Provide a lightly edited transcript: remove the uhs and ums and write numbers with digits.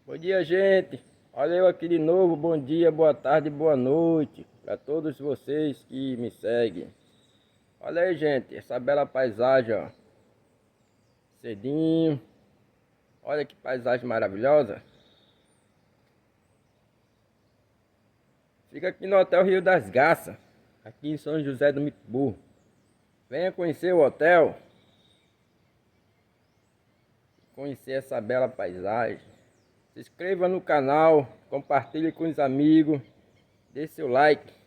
Bom dia, gente. Olha eu aqui de novo. Bom dia, boa tarde, boa noite para todos vocês que me seguem. Olha aí, gente, essa bela paisagem, ó. Cedinho. Olha que paisagem maravilhosa. Fica aqui no Hotel Rio das Garças, aqui em São José do Mipibu. Venha conhecer o hotel, conhecer essa bela paisagem. Se inscreva no canal, compartilhe com os amigos, dê seu like.